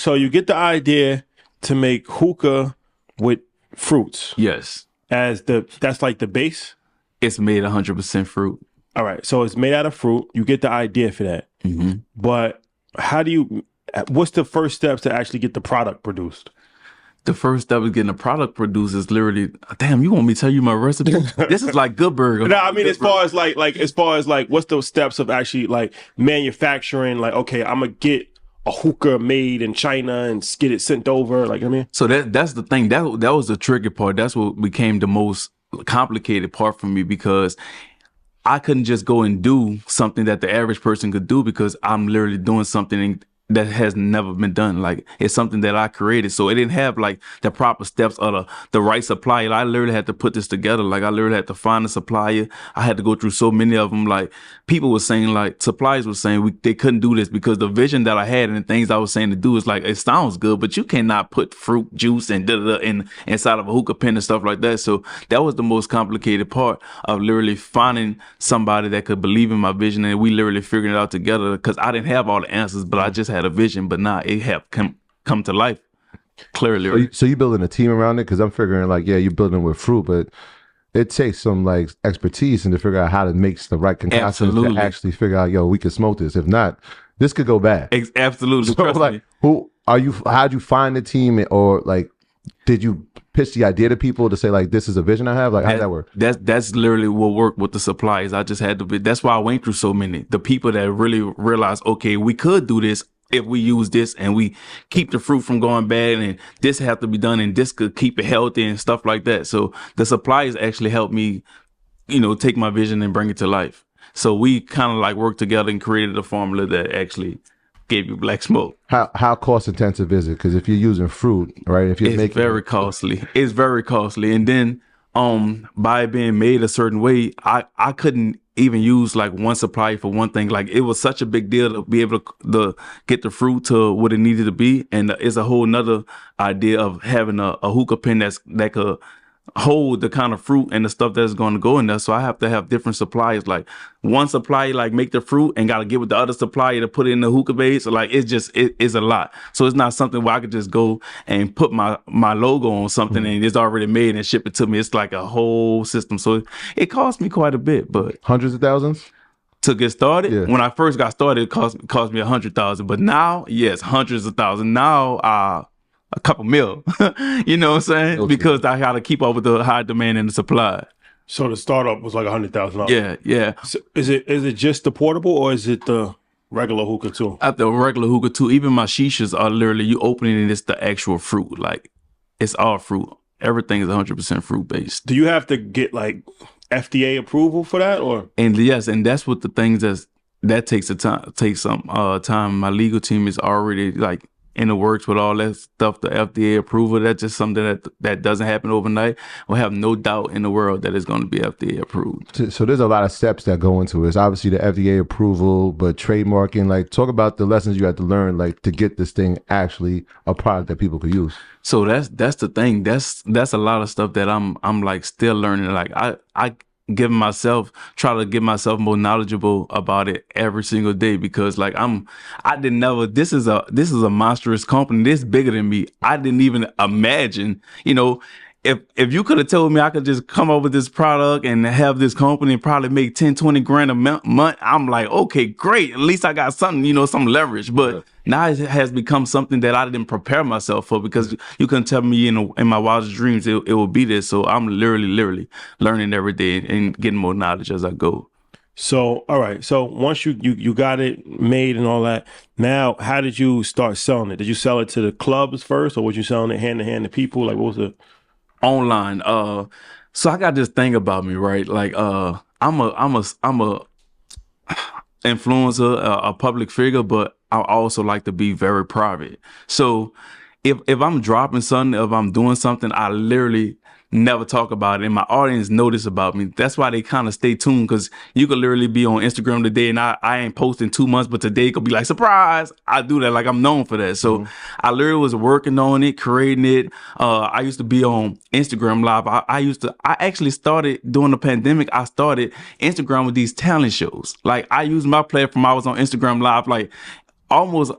So you get the idea to make hookah with fruits Yes, as that's like the base. it's made 100% fruit. All right. So it's made out of fruit. You get the idea for that. But how do you, what's the first steps to actually get the product produced? The first step of getting a product produced is literally, damn, you want me to tell you my recipe? This is like Good Burger. No, I mean, as far as like, what's the steps of actually like manufacturing? Like, okay, I'm gonna get a hookah made in China and get it sent over. Like, I mean, So that's the thing. That was the tricky part. That's what became the most complicated part for me, because I couldn't just go and do something that the average person could do, because I'm literally doing something that has never been done. Like, it's something that I created. So it didn't have like the proper steps or the right supplier. I literally had to put this together. Like, I literally had to find a supplier. I had to go through so many of them. Like, people were saying, like, suppliers were saying they couldn't do this because the vision that I had and the things I was saying to do is like, it sounds good, but you cannot put fruit juice and inside of a hookah pen and stuff like that. So that was the most complicated part of literally finding somebody that could believe in my vision, and we literally figured it out together, because I didn't have all the answers, but I just had a vision. But now it have come to life clearly. So you building a team around it? Because I'm figuring like, yeah, you're building with fruit, but it takes some like expertise and to figure out how to mix the right concoctions to actually figure out, yo, we can smoke this. If not, this could go bad. Absolutely. So like, who are you? How'd you find the team, or like, did you pitch the idea to people to say like, this is a vision I have? Like, how did that work? That's literally what worked with the suppliers. I just had to be. That's why I went through so many. The people that really realized, okay, we could do this if we use this and we keep the fruit from going bad, and this have to be done, and this could keep it healthy and stuff like that. So the suppliers actually helped me, take my vision and bring it to life. So we kind of like worked together and created a formula that actually gave you black smoke. How cost intensive is it? Because if you're using fruit, right? If you're It's very costly. It's very costly. And then by being made a certain way, I couldn't even use like one supplier for one thing. Like, it was such a big deal to be able to get the fruit to what it needed to be. And it's a whole nother idea of having a hookah pen that could hold the kind of fruit and the stuff that's going to go in there. So I have to have different suppliers. Like, one supplier like make the fruit and got to get with the other supplier to put it in the hookah base. So like, it's a lot. So it's not something where I could just go and put my logo on something and it's already made and ship it to me. It's like a whole system. So it cost me quite a bit, but hundreds of thousands to get started. Yeah. When I first got started, it cost me 100,000. But now, yes, hundreds of thousands. Now, a couple mil, you know what I'm saying? Okay. Because I got to keep up with the high demand and the supply. So the startup was like $100,000. Yeah. So is it just the portable, or is it the regular hookah too? At the regular hookah too. Even my shishas are literally, you open it and it's the actual fruit. Like, it's all fruit. Everything is 100% fruit based. Do you have to get like FDA approval for that, or? And yes, and that's what the things that takes some time. My legal team is already like in the works with all that stuff, the FDA approval. That's just something that doesn't happen overnight. We have no doubt in the world that it's going to be FDA approved. So there's a lot of steps that go into it. It's obviously the FDA approval, but trademarking. Like, talk about the lessons you had to learn, like, to get this thing actually a product that people could use. So that's the thing. That's a lot of stuff that I'm like still learning. Like, I try to give myself more knowledgeable about it every single day, because like this is a monstrous company. This bigger than me. I didn't even imagine, if you could have told me I could just come up with this product and have this company and probably make 10, 20 grand a month, I'm like, okay, great. At least I got something, some leverage. But now it has become something that I didn't prepare myself for, because you couldn't tell me in my wildest dreams it will be this. So I'm literally learning every day and getting more knowledge as I go. So, all right. So once you got it made and all that, now how did you start selling it? Did you sell it to the clubs first, or was you selling it hand to hand to people? Like, what was it? Online. So I got this thing about me, right? Like, I'm a influencer, a public figure, but I also like to be very private. So if I'm dropping something, if I'm doing something, I literally never talk about it, and my audience notice about me. That's why they kind of stay tuned, because you could literally be on Instagram today and I ain't posting 2 months, but today it could be like, surprise. I do that. Like, I'm known for that. So I literally was working on it, creating it. I used to be on Instagram Live. I actually started during the pandemic. I started Instagram with these talent shows. Like, I used my platform. I was on Instagram Live like almost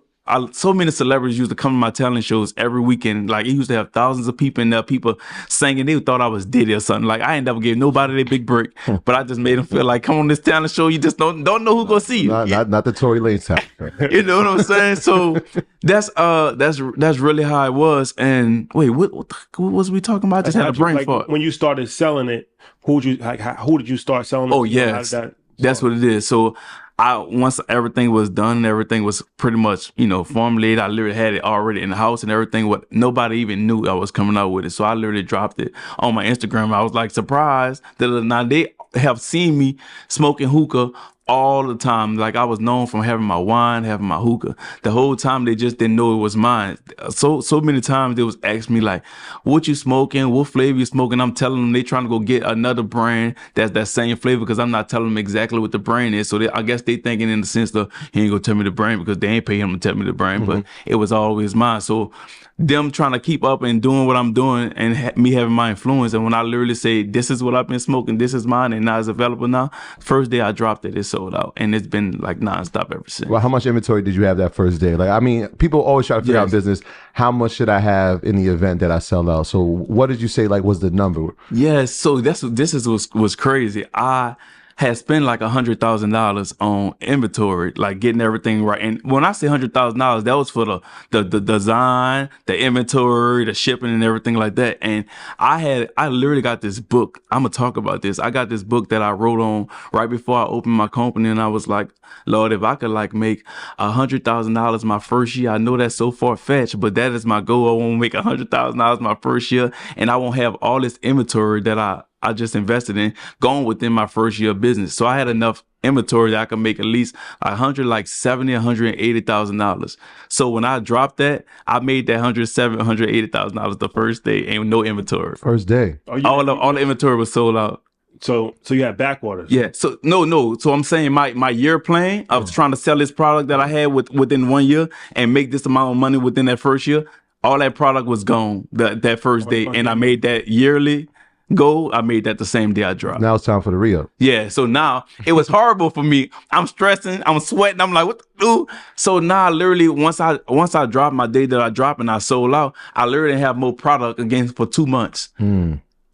so many celebrities used to come to my talent shows every weekend. Like, it used to have thousands of people in there, people singing. They thought I was Diddy or something. Like, I ain't never gave nobody their big break, but I just made them feel like, come on this talent show, you just don't know who gonna see you. Not the Tory Lanez time. You know what I'm saying? So that's really how it was. And wait, what was we talking about? I just had a brain fart. When you started selling it, who did you start selling it? Oh, yes. That's what it is. So once everything was done and everything was pretty much, formulated, I literally had it already in the house and everything. What nobody even knew I was coming out with it. So I literally dropped it on my Instagram. I was like surprised that now they have seen me smoking hookah all the time. Like, I was known from having my wine, having my hookah. The whole time they just didn't know it was mine. So many times they was asking me like, what you smoking? What flavor you smoking? I'm telling them they trying to go get another brand that's that same flavor because I'm not telling them exactly what the brand is. So I guess they thinking in the sense of he ain't gonna tell me the brand because they ain't pay him to tell me the brand, but it was always mine. So them trying to keep up and doing what I'm doing and me having my influence. And when I literally say, this is what I've been smoking, this is mine, and now it's available now, first day I dropped it, it sold out. And it's been like nonstop ever since. Well, how much inventory did you have that first day? Like, I mean, people always try to figure out business. How much should I have in the event that I sell out? So what did you say, like, was the number? Yeah, so was crazy. I had spent like $100,000 on inventory, like getting everything right. And when I say $100,000, that was for the design, the inventory, the shipping, and everything like that. And I literally got this book. I'm gonna talk about this. I got this book that I wrote on right before I opened my company, and I was like, Lord, if I could like make $100,000 my first year, I know that's so far fetched, but that is my goal. I want to make $100,000 my first year, and I won't have all this inventory that I just invested in going within my first year of business. So I had enough inventory that I could make at least $180,000. So when I dropped that, I made that $180,000 the first day and no inventory. First day. All the inventory was sold out. So you had back orders. Yeah. So no. So I'm saying my year plan of trying to sell this product that I had within 1 year and make this amount of money within that first year, all that product was gone that first day. And I made that yearly goal. I made that the same day I dropped. Now it's time for the re-up. Yeah. So now it was horrible for me. I'm stressing. I'm sweating. I'm like, what to do? So now literally once I dropped my day that I dropped and I sold out, I literally have more product again for 2 months.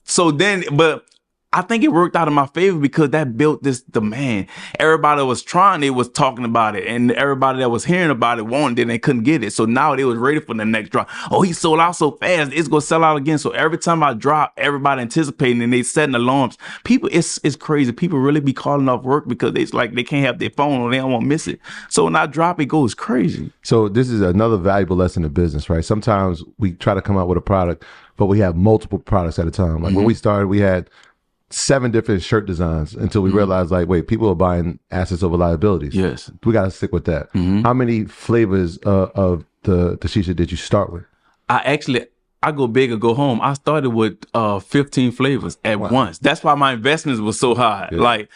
So then, but I think it worked out in my favor because that built this demand. Everybody was trying, they was talking about it, and everybody that was hearing about it wanted it and they couldn't get it. So now they was ready for the next drop. Oh, he sold out so fast, it's gonna sell out again. So every time I drop, everybody anticipating and they setting alarms. People, it's crazy. People really be calling off work because it's like they can't have their phone or they don't want to miss it. So when I drop, it goes crazy. So this is another valuable lesson in business, right? Sometimes we try to come out with a product, but we have multiple products at a time. Like when we started, we had 7 different shirt designs until we realized, like, wait, people are buying assets over liabilities. Yes. We got to stick with that. How many flavors of the shisha did you start with? I go big or go home. I started with 15 flavors at once. That's why my investments were so high. Yeah. Like,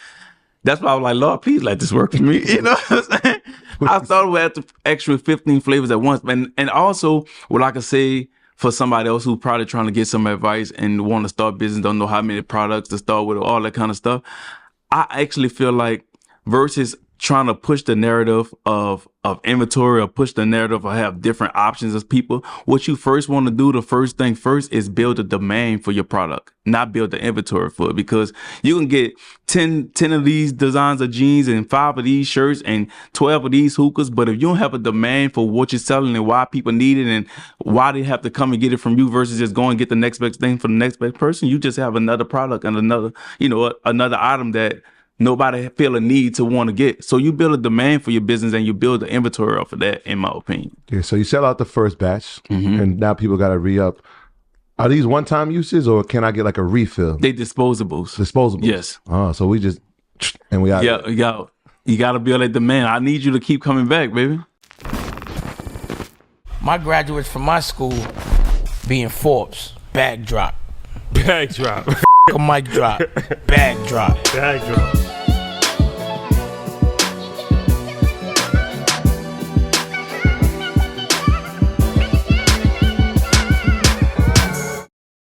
that's why I was like, Lord, please let this work for me. You know what I'm saying? I started with the extra 15 flavors at once. And also, what I could say, for somebody else who probably trying to get some advice and want to start business, don't know how many products to start with, all that kind of stuff. I actually feel like versus trying to push the narrative of inventory or push the narrative or have different options as people, what you first want to do, the first thing first is build a demand for your product, not build the inventory for it, because you can get 10 of these designs of jeans and 5 of these shirts and 12 of these hookahs. But if you don't have a demand for what you're selling and why people need it and why they have to come and get it from you versus just go and get the next best thing for the next best person, you just have another product and another item that nobody feel a need to want to get. So you build a demand for your business and you build the inventory off of that, in my opinion. Yeah, so you sell out the first batch and now people got to re-up. Are these one-time uses or can I get like a refill? They disposables. Disposables? Yes. So we just, and we got you got to build a demand. I need you to keep coming back, baby. My graduates from my school being Forbes, bag drop. Bag drop. A mic drop, bag drop. Bag drop.